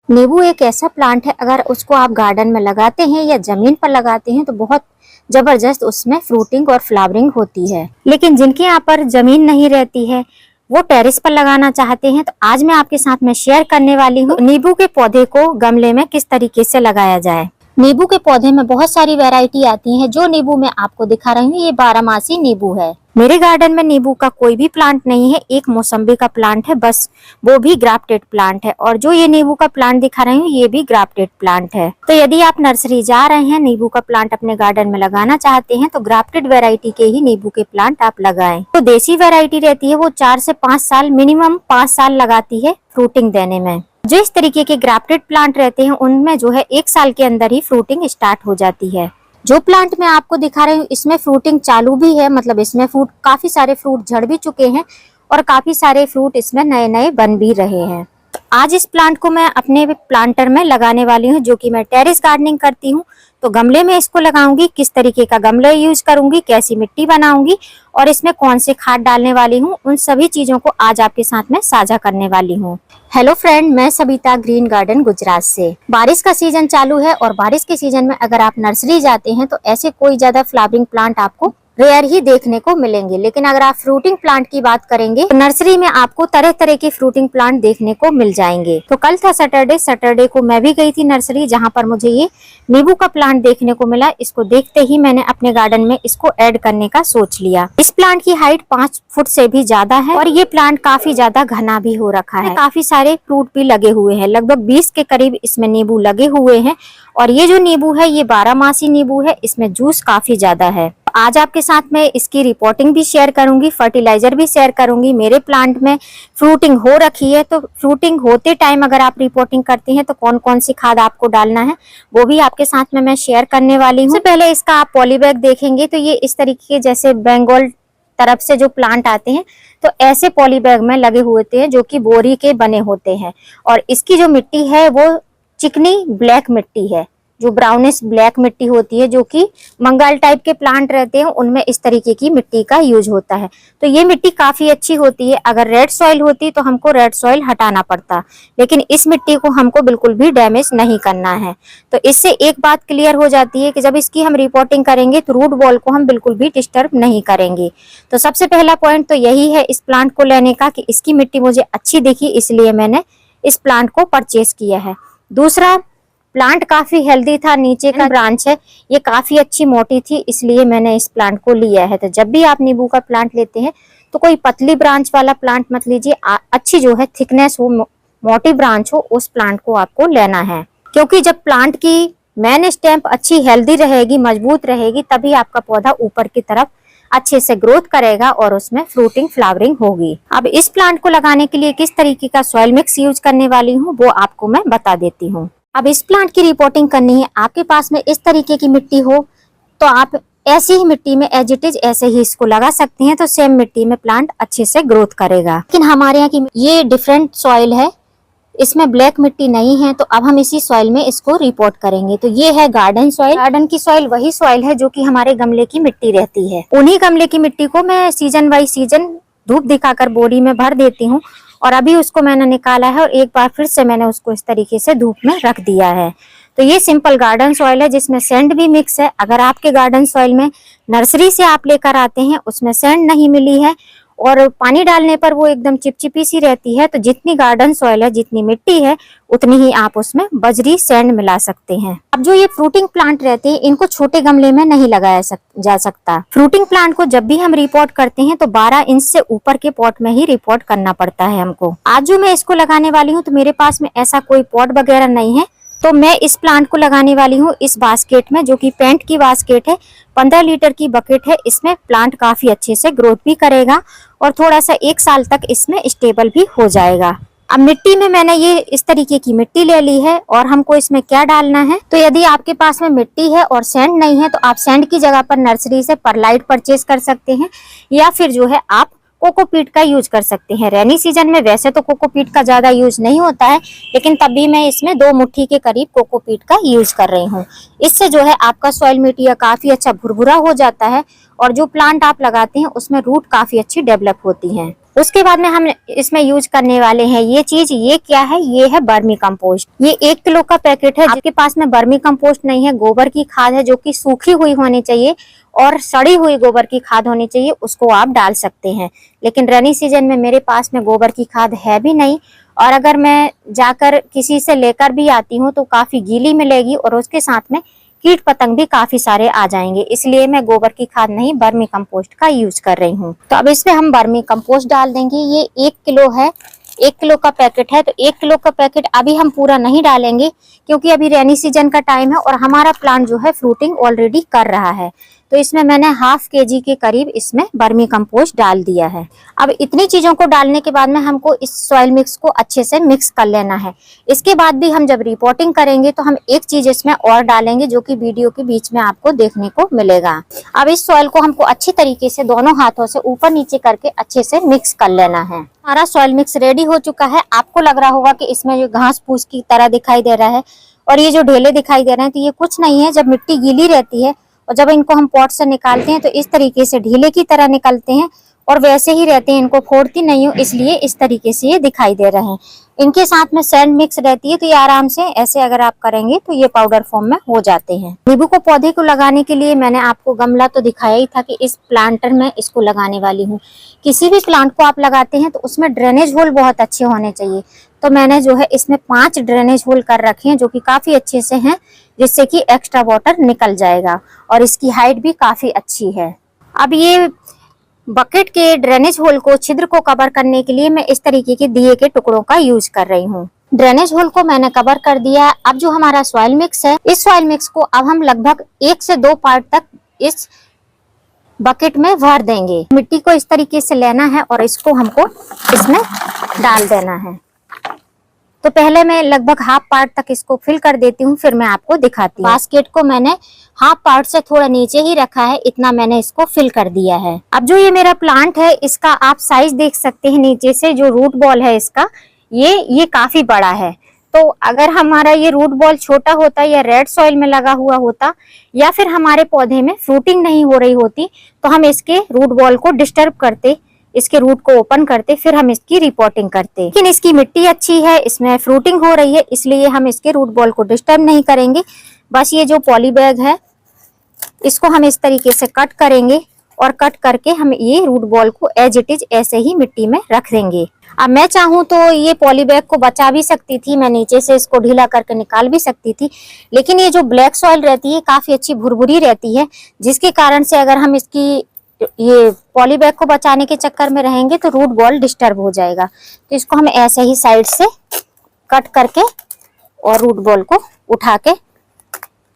नींबू एक ऐसा प्लांट है, अगर उसको आप गार्डन में लगाते हैं या जमीन पर लगाते हैं तो बहुत जबरदस्त उसमें फ्रूटिंग और फ्लावरिंग होती है। लेकिन जिनके यहाँ पर जमीन नहीं रहती है, वो टेरेस पर लगाना चाहते हैं, तो आज मैं आपके साथ में शेयर करने वाली हूँ नींबू के पौधे को गमले में किस तरीके से लगाया जाए। नींबू के पौधे में बहुत सारी वैरायटी आती है। जो नींबू मैं आपको दिखा रही हूँ ये 12 मासी नींबू है। मेरे गार्डन में नींबू का कोई भी प्लांट नहीं है, एक मौसम्बी का प्लांट है बस, वो भी ग्राफ्टेड प्लांट है। और जो ये नींबू का प्लांट दिखा रही हूँ ये भी ग्राफ्टेड प्लांट है। तो यदि आप नर्सरी जा रहे हैं, नींबू का प्लांट अपने गार्डन में लगाना चाहते हैं, तो ग्राफ्टेड वेराइटी के ही नींबू के प्लांट आप लगाएं। तो देसी वेराइटी रहती है वो 4 से 5 साल, मिनिमम 5 साल लगाती है फ्रूटिंग देने में। जो इस तरीके के ग्राफ्टेड प्लांट रहते हैं उनमें जो है 1 साल के अंदर ही फ्रूटिंग स्टार्ट हो जाती है। जो प्लांट मैं आपको दिखा रही हूँ इसमें फ्रूटिंग चालू भी है, मतलब इसमें फ्रूट, काफी सारे फ्रूट झड़ भी चुके हैं और काफी सारे फ्रूट इसमें नए नए बन भी रहे हैं। आज इस प्लांट को मैं अपने प्लांटर में लगाने वाली हूँ, जो कि मैं टेरेस गार्डनिंग करती हूँ। तो गमले में इसको लगाऊंगी, किस तरीके का गमला यूज करूंगी, कैसी मिट्टी बनाऊंगी और इसमें कौन से खाद डालने वाली हूँ, उन सभी चीजों को आज आपके साथ में साझा करने वाली हूँ। हेलो फ्रेंड, मैं सबिता ग्रीन गार्डन गुजरात से। बारिश का सीजन चालू है और बारिश के सीजन में अगर आप नर्सरी जाते हैं तो ऐसे कोई ज्यादा फ्लावरिंग प्लांट आपको रेयर ही देखने को मिलेंगे। लेकिन अगर आप फ्रूटिंग प्लांट की बात करेंगे तो नर्सरी में आपको तरह तरह के फ्रूटिंग प्लांट देखने को मिल जाएंगे। तो कल था सैटरडे को मैं भी गई थी नर्सरी, जहां पर मुझे ये नींबू का प्लांट देखने को मिला। इसको देखते ही मैंने अपने गार्डन में इसको ऐड करने का सोच लिया। इस प्लांट की हाइट 5 फुट से भी ज्यादा है और ये प्लांट काफी ज्यादा घना भी हो रखा है। काफी सारे फ्रूट भी लगे हुए हैं, लगभग 20 के करीब इसमें नींबू लगे हुए हैं। और ये जो नींबू है ये 12 मासी नींबू है, इसमें जूस काफी ज्यादा है। आज आपके साथ मैं इसकी रिपोर्टिंग भी शेयर करूंगी, फर्टिलाइजर भी शेयर करूंगी। मेरे प्लांट में फ्रूटिंग हो रखी है, तो फ्रूटिंग होते टाइम अगर आप रिपोर्टिंग करते हैं तो कौन कौन सी खाद आपको डालना है वो भी आपके साथ में मैं शेयर करने वाली हूँ। सबसे पहले इसका आप पॉलीबैग देखेंगे तो ये इस तरीके के, जैसे बंगाल तरफ से जो प्लांट आते हैं तो ऐसे पॉलीबैग में लगे हुए होते हैं, जो कि बोरी के बने होते हैं। और इसकी जो मिट्टी है वो चिकनी ब्लैक मिट्टी है, जो ब्राउनिश ब्लैक मिट्टी होती है, जो कि मंगाल टाइप के प्लांट रहते हैं उनमें इस तरीके की मिट्टी का यूज होता है। तो ये मिट्टी काफी अच्छी होती है। अगर रेड सॉइल होती तो हमको रेड सॉइल हटाना पड़ता, लेकिन इस मिट्टी को हमको बिल्कुल भी डैमेज नहीं करना है। तो इससे एक बात क्लियर हो जाती है कि जब इसकी हम रिपोर्टिंग करेंगे तो रूट बॉल को हम बिल्कुल भी डिस्टर्ब नहीं करेंगे। तो सबसे पहला पॉइंट तो यही है इस प्लांट को लेने का, कि इसकी मिट्टी मुझे अच्छी दिखी, इसलिए मैंने इस प्लांट को परचेज किया है। दूसरा, प्लांट काफी हेल्दी था, नीचे का ब्रांच है ये काफी अच्छी मोटी थी, इसलिए मैंने इस प्लांट को लिया है। तो जब भी आप नींबू का प्लांट लेते हैं तो कोई पतली ब्रांच वाला प्लांट मत लीजिए, अच्छी जो है थिकनेस हो, मोटी ब्रांच हो, उस प्लांट को आपको लेना है। क्योंकि जब प्लांट की मेन स्टेम्प अच्छी हेल्दी रहेगी, मजबूत रहेगी, तभी आपका पौधा ऊपर की तरफ अच्छे से ग्रोथ करेगा और उसमें फ्रूटिंग फ्लावरिंग होगी। अब इस प्लांट को लगाने के लिए किस तरीके का सॉइल मिक्स यूज करने वाली हूँ वो आपको मैं बता देती हूँ। अब इस प्लांट की रिपोर्टिंग करनी है, आपके पास में इस तरीके की मिट्टी हो तो आप ऐसी ही मिट्टी में एज इट इज ऐसे ही इसको लगा सकते हैं, तो सेम मिट्टी में प्लांट अच्छे से ग्रोथ करेगा। लेकिन हमारे यहाँ की ये डिफरेंट सॉइल है, इसमें ब्लैक मिट्टी नहीं है, तो अब हम इसी सॉइल में इसको रिपोर्ट करेंगे। तो ये है गार्डन सॉइल। गार्डन की सॉइल वही सॉइल है जो कि हमारे गमले की मिट्टी रहती है। उन्हीं गमले की मिट्टी को मैं सीजन बाई सीजन धूप दिखाकर बोरी में भर देती हूँ और अभी उसको मैंने निकाला है और एक बार फिर से मैंने उसको इस तरीके से धूप में रख दिया है। तो ये सिंपल गार्डन सॉइल है जिसमें सैंड भी मिक्स है। अगर आपके गार्डन सॉइल में नर्सरी से आप लेकर आते हैं उसमें सैंड नहीं मिली है और पानी डालने पर वो एकदम चिपचिपी सी रहती है, तो जितनी गार्डन सॉइल है, जितनी मिट्टी है, उतनी ही आप उसमें बजरी सैंड मिला सकते हैं। अब जो ये फ्रूटिंग प्लांट रहते हैं इनको छोटे गमले में नहीं लगाया जा सकता। फ्रूटिंग प्लांट को जब भी हम रिपोर्ट करते हैं तो 12 इंच से ऊपर के पॉट में ही रिपोर्ट करना पड़ता है हमको। आज जो मैं इसको लगाने वाली हूँ तो मेरे पास में ऐसा कोई पॉट वगैरह नहीं है, तो मैं इस प्लांट को लगाने वाली हूँ इस बास्केट में, जो कि पेंट की बास्केट है। 15 लीटर की बकेट है। इसमें प्लांट काफी अच्छे से ग्रोथ भी करेगा और थोड़ा सा 1 साल तक इसमें स्टेबल भी हो जाएगा। अब मिट्टी में मैंने ये इस तरीके की मिट्टी ले ली है और हमको इसमें क्या डालना है, तो यदि आपके पास में मिट्टी है और सैंड नहीं है तो आप सैंड की जगह पर नर्सरी से परलाइट परचेज कर सकते हैं, या फिर जो है आप कोकोपीट का यूज कर सकते हैं। रेनी सीजन में वैसे तो कोकोपीट का ज्यादा यूज नहीं होता है, लेकिन तब भी मैं इसमें 2 मुट्ठी के करीब कोकोपीट का यूज कर रही हूँ। इससे जो है आपका सॉइल मीडिया काफी अच्छा भुरभुरा हो जाता है और जो प्लांट आप लगाते हैं उसमें रूट काफी अच्छी डेवलप होती हैं। उसके बाद में हम इसमें यूज करने वाले हैं ये चीज। ये क्या है? ये है बर्मी कंपोस्ट। ये 1 किलो का पैकेट है। आपके पास में बर्मी कंपोस्ट नहीं है, गोबर की खाद है जो कि सूखी हुई होनी चाहिए और सड़ी हुई गोबर की खाद होनी चाहिए, उसको आप डाल सकते हैं। लेकिन रेनी सीजन में मेरे पास में गोबर की खाद है भी नहीं, और अगर मैं जाकर किसी से लेकर भी आती हूँ तो काफी गीली मिलेगी और उसके साथ में कीट पतंग भी काफी सारे आ जाएंगे। इसलिए मैं गोबर की खाद नहीं, बर्मी कंपोस्ट का यूज कर रही हूँ। तो अब इसमें हम बर्मी कंपोस्ट डाल देंगे। ये 1 किलो है, 1 किलो का पैकेट है। तो 1 किलो का पैकेट अभी हम पूरा नहीं डालेंगे क्योंकि अभी रेनी सीजन का टाइम है और हमारा प्लांट जो है फ्रूटिंग ऑलरेडी कर रहा है। तो इसमें मैंने ½ kg के करीब इसमें बर्मी कंपोस्ट डाल दिया है। अब इतनी चीजों को डालने के बाद में हमको इस सॉइल मिक्स को अच्छे से मिक्स कर लेना है। इसके बाद भी हम जब रिपोर्टिंग करेंगे तो हम एक चीज इसमें और डालेंगे जो कि वीडियो के बीच में आपको देखने को मिलेगा। अब इस सॉइल को हमको अच्छी तरीके से दोनों हाथों से ऊपर नीचे करके अच्छे से मिक्स कर लेना है। हमारा सॉइल मिक्स रेडी हो चुका है। आपको लग रहा होगा कि इसमें जो घास फूस की तरह दिखाई दे रहा है और ये जो ढेले दिखाई दे रहे हैं, तो ये कुछ नहीं है। जब मिट्टी गीली रहती है और जब इनको हम पॉट से निकालते हैं तो इस तरीके से ढीले की तरह निकलते हैं और वैसे ही रहते हैं। इनको फोड़ती नहीं हूँ, इसलिए इस तरीके से ये दिखाई दे रहे हैं। इनके साथ में सैंड मिक्स रहती है तो ये आराम से ऐसे अगर आप करेंगे तो ये पाउडर फॉर्म में हो जाते हैं। नींबू को पौधे को लगाने के लिए मैंने आपको गमला तो दिखाया ही था कि इस प्लांटर में इसको लगाने वाली हूँ। किसी भी प्लांट को आप लगाते हैं तो उसमें ड्रेनेज होल बहुत अच्छे होने चाहिए। तो मैंने जो है इसमें 5 ड्रेनेज होल कर रखे हैं जो कि काफी अच्छे से हैं, जिससे कि एक्स्ट्रा वाटर निकल जाएगा और इसकी हाइट भी काफी अच्छी है। अब ये बकेट के ड्रेनेज होल को, छिद्र को कवर करने के लिए मैं इस तरीके के दिए के टुकड़ों का यूज कर रही हूँ। ड्रेनेज होल को मैंने कवर कर दिया। अब जो हमारा सॉइल मिक्स है, इस सॉइल मिक्स को अब हम लगभग 1 से 2 पार्ट तक इस बकेट में भर देंगे। मिट्टी को इस तरीके से लेना है और इसको हमको इसमें डाल देना है। तो पहले मैं लगभग ½ पार्ट तक इसको फिल कर देती हूँ, फिर मैं आपको दिखाती हूँ। बास्केट को मैंने ½ पार्ट से थोड़ा नीचे ही रखा है, इतना मैंने इसको फिल कर दिया है। अब जो ये मेरा प्लांट है इसका आप साइज देख सकते हैं। नीचे से जो रूट बॉल है इसका, ये काफी बड़ा है। तो अगर हमारा ये रूट बॉल छोटा होता या रेड सॉइल में लगा हुआ होता या फिर हमारे पौधे में फ्रूटिंग नहीं हो रही होती तो हम इसके रूट बॉल को डिस्टर्ब करते, इसके रूट को ओपन करते, फिर हम इसकी रिपोर्टिंग करते। लेकिन इसकी मिट्टी अच्छी है, इसमें फ्रूटिंग हो रही है, इसलिए हम इसके रूट बॉल को डिस्टर्ब नहीं करेंगे। बस ये जो पॉली बैग है इसको हम इस तरीके से कट करेंगे और कट करके हम ये रूट बॉल को एज इट इज ऐसे ही मिट्टी में रख देंगे। अब मैं चाहूँ तो ये पॉली बैग को बचा भी सकती थी, मैं नीचे से इसको ढीला करके निकाल भी सकती थी, लेकिन ये जो ब्लैक सॉइल रहती है काफी अच्छी भुरभुरी रहती है, जिसके कारण से अगर हम इसकी ये पॉली बैग को बचाने के चक्कर में रहेंगे तो रूट बॉल डिस्टर्ब हो जाएगा। तो इसको हम ऐसे ही साइड से कट करके और रूट बॉल को उठा के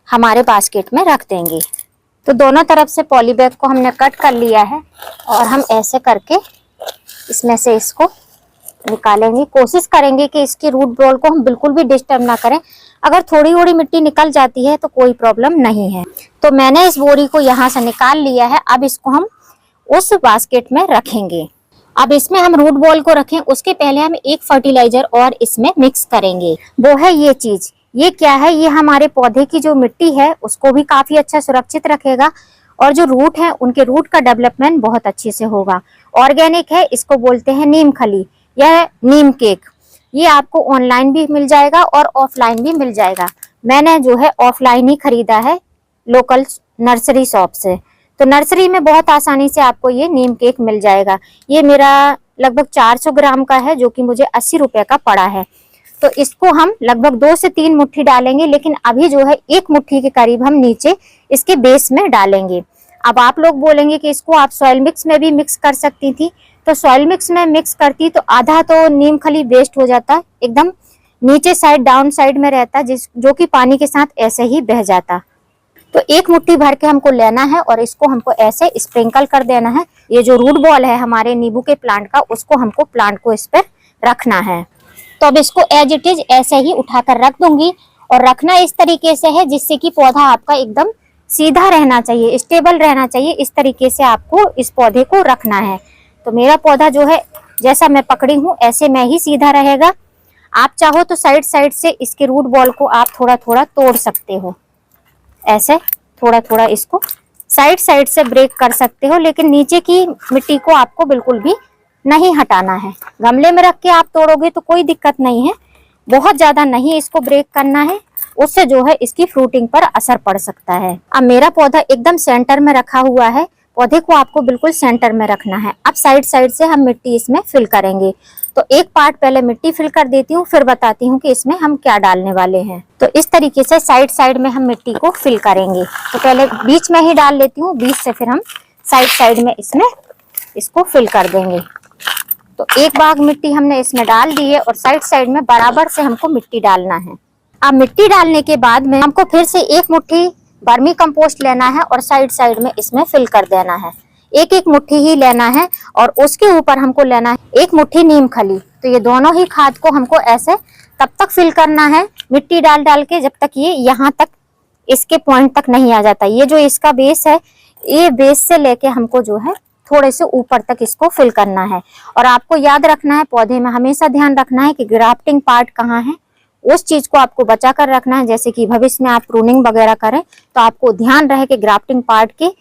हमारे बास्केट में रख देंगे। तो दोनों तरफ से पॉली बैग को हमने कट कर लिया है और हम ऐसे करके इसमें से इसको निकालेंगे। कोशिश करेंगे कि इसकी रूट बॉल को हम बिल्कुल भी डिस्टर्ब ना करें। अगर थोड़ी थोड़ी मिट्टी निकल जाती है तो कोई प्रॉब्लम नहीं है। तो मैंने इस बोरी को यहाँ से निकाल लिया है। अब इसको हम उस बास्केट में रखेंगे। अब इसमें हम रूट बॉल को रखें उसके पहले हम एक फर्टिलाइजर और इसमें मिक्स करेंगे, वो है ये चीज। ये क्या है? ये हमारे पौधे की जो मिट्टी है उसको भी काफी अच्छा सुरक्षित रखेगा और जो रूट है उनके रूट का डेवलपमेंट बहुत अच्छे से होगा। ऑर्गेनिक है, इसको बोलते हैं नीम खली या नीम केक। ये आपको ऑनलाइन भी मिल जाएगा और ऑफलाइन भी मिल जाएगा। मैंने जो है ऑफलाइन ही खरीदा है लोकल नर्सरी शॉप से। तो नर्सरी में बहुत आसानी से आपको ये नीम केक मिल जाएगा। ये मेरा लगभग 400 ग्राम का है जो कि मुझे 80 रुपए का पड़ा है। तो इसको हम लगभग 2 से 3 मुट्ठी डालेंगे, लेकिन अभी जो है 1 मुट्ठी के करीब हम नीचे इसके बेस में डालेंगे। अब आप लोग बोलेंगे कि इसको आप सॉइल मिक्स में भी मिक्स कर सकती थी। तो सॉइल मिक्स में मिक्स करती तो आधा तो नीम खली वेस्ट हो जाता, एकदम नीचे साइड डाउन साइड में रहता, जो कि पानी के साथ ऐसे ही बह जाता। तो 1 मुट्ठी भर के हमको लेना है और इसको हमको ऐसे स्प्रिंकल कर देना है। ये जो रूट बॉल है हमारे नींबू के प्लांट का, उसको हमको प्लांट को इस पर रखना है। तो अब इसको एज इट इज ऐसे ही उठाकर रख दूंगी और रखना इस तरीके से है जिससे कि पौधा आपका एकदम सीधा रहना चाहिए, स्टेबल रहना चाहिए। इस तरीके से आपको इस पौधे को रखना है। तो मेरा पौधा जो है जैसा मैं पकड़ी हूँ ऐसे में ही सीधा रहेगा। आप चाहो तो साइड साइड से इसके रूट बॉल को आप थोड़ा थोड़ा तोड़ सकते हो, ऐसे थोड़ा थोड़ा इसको साइड साइड से ब्रेक कर सकते हो, लेकिन नीचे की मिट्टी को आपको बिल्कुल भी नहीं हटाना है। गमले में रख के आप तोड़ोगे तो कोई दिक्कत नहीं है, बहुत ज्यादा नहीं इसको ब्रेक करना है, उससे जो है इसकी फ्रूटिंग पर असर पड़ सकता है। अब मेरा पौधा एकदम सेंटर में रखा हुआ है, पौधे को आपको बिल्कुल सेंटर में रखना है। अब साइड साइड से हम मिट्टी इसमें फिल करेंगे। तो एक पार्ट पहले मिट्टी फिल कर देती हूँ, फिर बताती हूँ कि इसमें हम क्या डालने वाले हैं। तो इस तरीके से साइड साइड में हम मिट्टी को फिल करेंगे। तो पहले बीच में ही डाल लेती हूँ, बीच से फिर हम साइड साइड में इसमें इसको फिल कर देंगे। तो एक बाग मिट्टी हमने इसमें डाल दी है और साइड साइड में बराबर से हमको मिट्टी डालना है। अब मिट्टी डालने के बाद में हमको फिर से एक मुट्ठी वर्मी कंपोस्ट लेना है और साइड साइड में इसमें फिल कर देना है। एक एक मुट्ठी ही लेना है और उसके ऊपर हमको लेना है एक मुट्ठी नीम खली। तो ये दोनों ही खाद को हमको ऐसे तब तक फिल करना है मिट्टी डाल डाल के जब तक ये यहाँ तक इसके पॉइंट तक नहीं आ जाता। ये जो इसका बेस है, ये बेस से लेके हमको जो है थोड़े से ऊपर तक इसको फिल करना है। और आपको याद रखना है, पौधे में हमेशा ध्यान रखना है कि ग्राफ्टिंग पार्ट कहाँ है, उस चीज को आपको बचा कर रखना है। जैसे कि भविष्य में आप प्रूनिंग वगैरह करें तो आपको ध्यान रहे कि ग्राफ्टिंग पार्ट के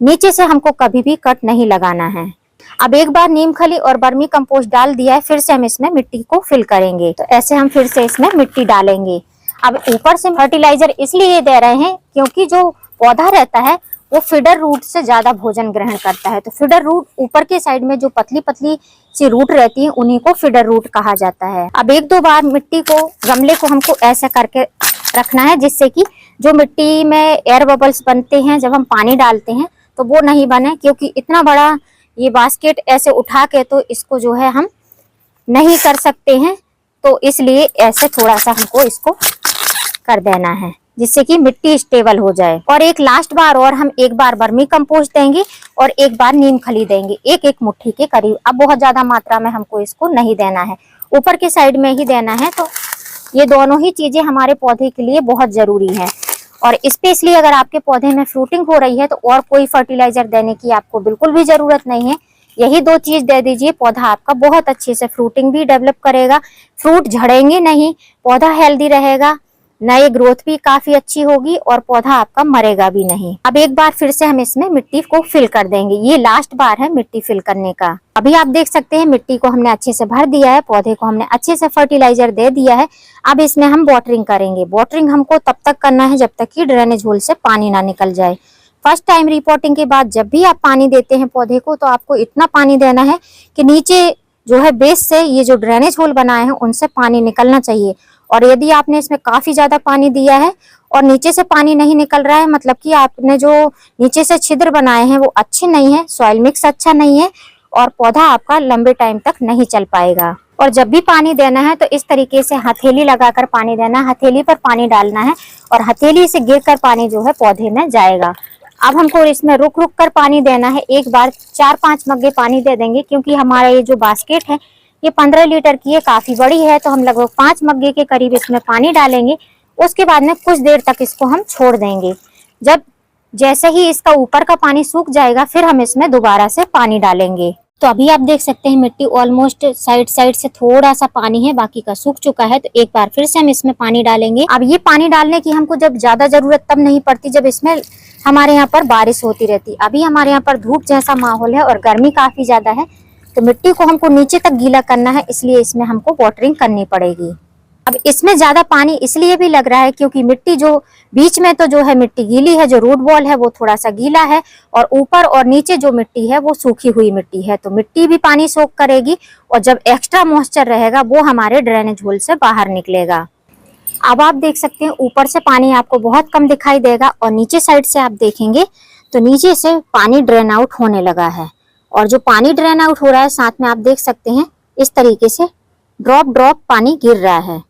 नीचे से हमको कभी भी कट नहीं लगाना है। अब एक बार नीम खली और वर्मी कंपोस्ट डाल दिया है, फिर से हम इसमें मिट्टी को फिल करेंगे। तो ऐसे हम फिर से इसमें मिट्टी डालेंगे। अब ऊपर से फर्टिलाइजर इसलिए दे रहे हैं क्योंकि जो पौधा रहता है वो फीडर रूट से ज्यादा भोजन ग्रहण करता है। तो फीडर रूट ऊपर के साइड में जो पतली पतली सी रूट रहती है उन्हीं को फीडर रूट कहा जाता है। अब एक दो बार मिट्टी को, गमले को हमको ऐसा करके रखना है जिससे कि जो मिट्टी में एयर बबल्स बनते हैं जब हम पानी डालते हैं तो वो नहीं बने, क्योंकि इतना बड़ा ये बास्केट ऐसे उठा के तो इसको जो है हम नहीं कर सकते हैं। तो इसलिए ऐसे थोड़ा सा हमको इसको कर देना है जिससे कि मिट्टी स्टेबल हो जाए। और एक लास्ट बार और हम एक बार वर्मी कंपोस्ट देंगे और एक बार नीम खली देंगे, एक एक मुट्ठी के करीब। अब बहुत ज्यादा मात्रा में हमको इसको नहीं देना है, ऊपर के साइड में ही देना है। तो ये दोनों ही चीजें हमारे पौधे के लिए बहुत जरूरी है। और स्पेशली अगर आपके पौधे में फ्रूटिंग हो रही है तो और कोई फर्टिलाइजर देने की आपको बिल्कुल भी जरूरत नहीं है। यही दो चीज दे दीजिए, पौधा आपका बहुत अच्छे से फ्रूटिंग भी डेवलप करेगा, फ्रूट झड़ेंगे नहीं, पौधा हेल्दी रहेगा, नई ग्रोथ भी काफी अच्छी होगी और पौधा आपका मरेगा भी नहीं। अब एक बार फिर से हम इसमें मिट्टी को फिल कर देंगे। ये लास्ट बार है मिट्टी फिल करने का। अभी आप देख सकते हैं मिट्टी को हमने अच्छे से भर दिया है, पौधे को हमने अच्छे से फर्टिलाइजर दे दिया है। अब इसमें हम वाटरिंग करेंगे। वाटरिंग हमको तब तक करना है जब तक कि ड्रेनेज होल से पानी ना निकल जाए। फर्स्ट टाइम रिपोर्टिंग के बाद जब भी आप पानी देते हैं पौधे को तो आपको इतना पानी देना है कि नीचे जो है बेस से ये जो ड्रेनेज होल बनाए हैं उनसे पानी निकलना चाहिए। और यदि आपने इसमें काफी ज्यादा पानी दिया है और नीचे से पानी नहीं निकल रहा है, मतलब कि आपने जो नीचे से छिद्र बनाए हैं वो अच्छे नहीं है, सॉइल मिक्स अच्छा नहीं है और पौधा आपका लंबे टाइम तक नहीं चल पाएगा। और जब भी पानी देना है तो इस तरीके से हथेली लगाकर पानी देना है, हथेली पर पानी डालना है और हथेली से गिरकर पानी जो है पौधे में जाएगा। अब हमको इसमें रुक रुक कर पानी देना है। एक बार 4-5 मग्गे पानी दे देंगे, क्योंकि हमारा ये जो बास्केट है ये 15 लीटर की है, काफी बड़ी है। तो हम लगभग 5 मग्गे के करीब इसमें पानी डालेंगे। उसके बाद में कुछ देर तक इसको हम छोड़ देंगे। जब जैसे ही इसका ऊपर का पानी सूख जाएगा फिर हम इसमें दोबारा से पानी डालेंगे। तो अभी आप देख सकते हैं मिट्टी ऑलमोस्ट साइड साइड से थोड़ा सा पानी है, बाकी का सूख चुका है। तो एक बार फिर से हम इसमें पानी डालेंगे। अब ये पानी डालने की हमको जब ज्यादा जरूरत तब नहीं पड़ती जब इसमें हमारे यहाँ पर बारिश होती रहती। अभी हमारे यहाँ पर धूप जैसा माहौल है और गर्मी काफी ज्यादा है, तो मिट्टी को हमको नीचे तक गीला करना है, इसलिए इसमें हमको वाटरिंग करनी पड़ेगी। अब इसमें ज्यादा पानी इसलिए भी लग रहा है क्योंकि मिट्टी जो बीच में तो जो है मिट्टी गीली है, जो रूट बॉल है वो थोड़ा सा गीला है और ऊपर और नीचे जो मिट्टी है वो सूखी हुई मिट्टी है। तो मिट्टी भी पानी सोख करेगी और जब एक्स्ट्रा मॉइस्चर रहेगा वो हमारे ड्रेनेज होल से बाहर निकलेगा। अब आप देख सकते हैं ऊपर से पानी आपको बहुत कम दिखाई देगा और नीचे साइड से आप देखेंगे तो नीचे से पानी ड्रेन आउट होने लगा है। और जो पानी ड्रेन आउट हो रहा है साथ में आप देख सकते हैं इस तरीके से ड्रॉप ड्रॉप पानी गिर रहा है।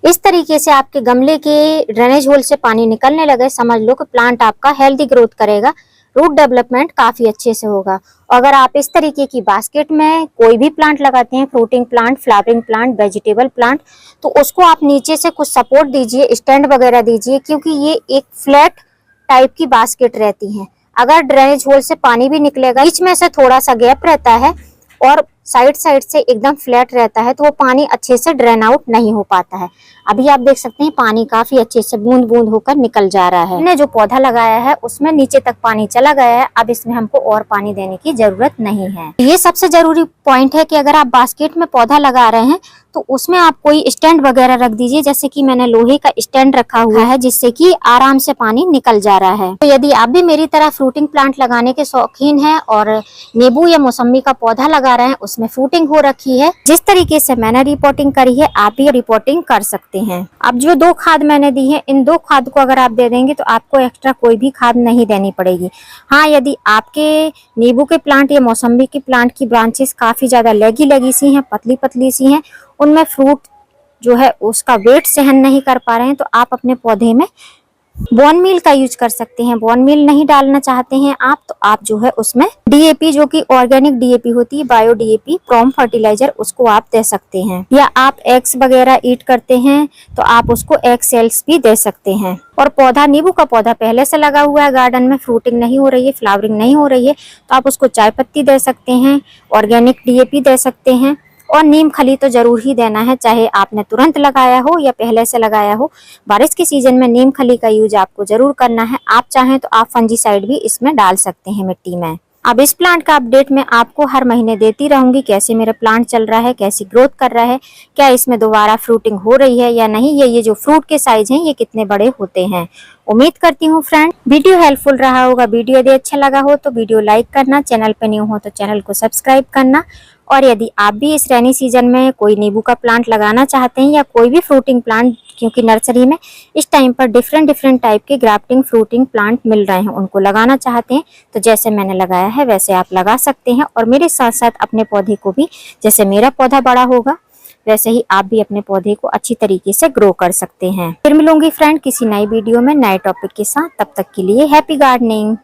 इस तरीके से आपके गमले के ड्रेनेज होल से पानी निकलने लगे, समझ लो कि प्लांट आपका हेल्दी ग्रोथ करेगा, रूट डेवलपमेंट काफी अच्छे से होगा। और अगर आप इस तरीके की बास्केट में कोई भी प्लांट लगाते हैं, fruiting plant, flowering plant, vegetable plant, तो उसको आप नीचे से कुछ सपोर्ट दीजिए, स्टैंड वगैरह दीजिए, क्योंकि ये एक फ्लैट टाइप की बास्केट रहती है। अगर ड्रेनेज होल से पानी भी निकलेगा, बीच में से थोड़ा सा गैप रहता है और साइड साइड से एकदम फ्लैट रहता है तो वो पानी अच्छे से ड्रेन आउट नहीं हो पाता है। अभी आप देख सकते हैं पानी काफी अच्छे से बूंद बूंद होकर निकल जा रहा है। हमने जो पौधा लगाया है उसमें नीचे तक पानी चला गया है, अब इसमें हमको और पानी देने की जरूरत नहीं है। ये सबसे जरूरी पॉइंट है कि अगर आप बास्केट में पौधा लगा रहे हैं तो उसमें आप कोई स्टैंड वगैरह रख दीजिए, जैसे कि मैंने लोहे का स्टैंड रखा हुआ है जिससे कि आराम से पानी निकल जा रहा है। तो यदि आप भी मेरी तरह फ्रूटिंग प्लांट लगाने के शौकीन हैं और नींबू या मौसम्मी का पौधा लगा रहे हैं, उसमें फ्रूटिंग हो रखी है, जिस तरीके से मैंने रिपोर्टिंग करी है आप भी रिपोर्टिंग कर सकते हैं। अब जो 2 खाद मैंने दी है, इन 2 खाद को अगर आप दे देंगे तो आपको एक्स्ट्रा कोई भी खाद नहीं देनी पड़ेगी। हाँ, यदि आपके नींबू के प्लांट या मौसम्मी के प्लांट की ब्रांचेस काफी ज्यादा लगी सी हैं, पतली पतली सी हैं, उनमें फ्रूट जो है उसका वेट सहन नहीं कर पा रहे हैं, तो आप अपने पौधे में बोन मील का यूज कर सकते हैं। बोन मील नहीं डालना चाहते हैं आप, तो आप जो है उसमें डीएपी, जो कि ऑर्गेनिक डीएपी होती है, बायो डीएपी प्रॉम फर्टिलाइजर, उसको आप दे सकते हैं। या आप एग्स वगैरह ईट करते हैं तो आप उसको एग सेल्स भी दे सकते हैं। और पौधा, नींबू का पौधा पहले से लगा हुआ है गार्डन में, फ्रूटिंग नहीं हो रही है, फ्लावरिंग नहीं हो रही है, तो आप उसको चाय पत्ती दे सकते हैं, ऑर्गेनिक डीएपी दे सकते हैं। और नीम खली तो जरूर ही देना है, चाहे आपने तुरंत लगाया हो या पहले से लगाया हो। बारिश के सीजन में नीम खली का यूज आपको जरूर करना है। आप चाहें तो आप फंजीसाइड भी इसमें डाल सकते हैं मिट्टी में। अब इस प्लांट का अपडेट मैं आपको हर महीने देती रहूंगी, कैसे मेरा प्लांट चल रहा है, कैसी ग्रोथ कर रहा है, क्या इसमें दोबारा फ्रूटिंग हो रही है या नहीं, ये जो फ्रूट के साइज हैं ये कितने बड़े होते हैं। उम्मीद करती हूँ फ्रेंड वीडियो हेल्पफुल रहा होगा। वीडियो यदि अच्छा लगा हो तो वीडियो लाइक करना, चैनल पे न्यू हो तो चैनल को सब्सक्राइब करना। और यदि आप भी इस रेनी सीजन में कोई नींबू का प्लांट लगाना चाहते हैं या कोई भी फ्रूटिंग प्लांट, क्योंकि नर्सरी में इस टाइम पर डिफरेंट टाइप के ग्राफ्टिंग फ्रूटिंग प्लांट मिल रहे हैं, उनको लगाना चाहते हैं तो जैसे मैंने लगाया है वैसे आप लगा सकते हैं। और मेरे साथ साथ अपने पौधे को भी, जैसे मेरा पौधा बड़ा होगा वैसे ही आप भी अपने पौधे को अच्छी तरीके से ग्रो कर सकते हैं। फिर मिलूंगी फ्रेंड किसी नई वीडियो में नए टॉपिक के साथ, तब तक के लिए हैप्पी गार्डनिंग।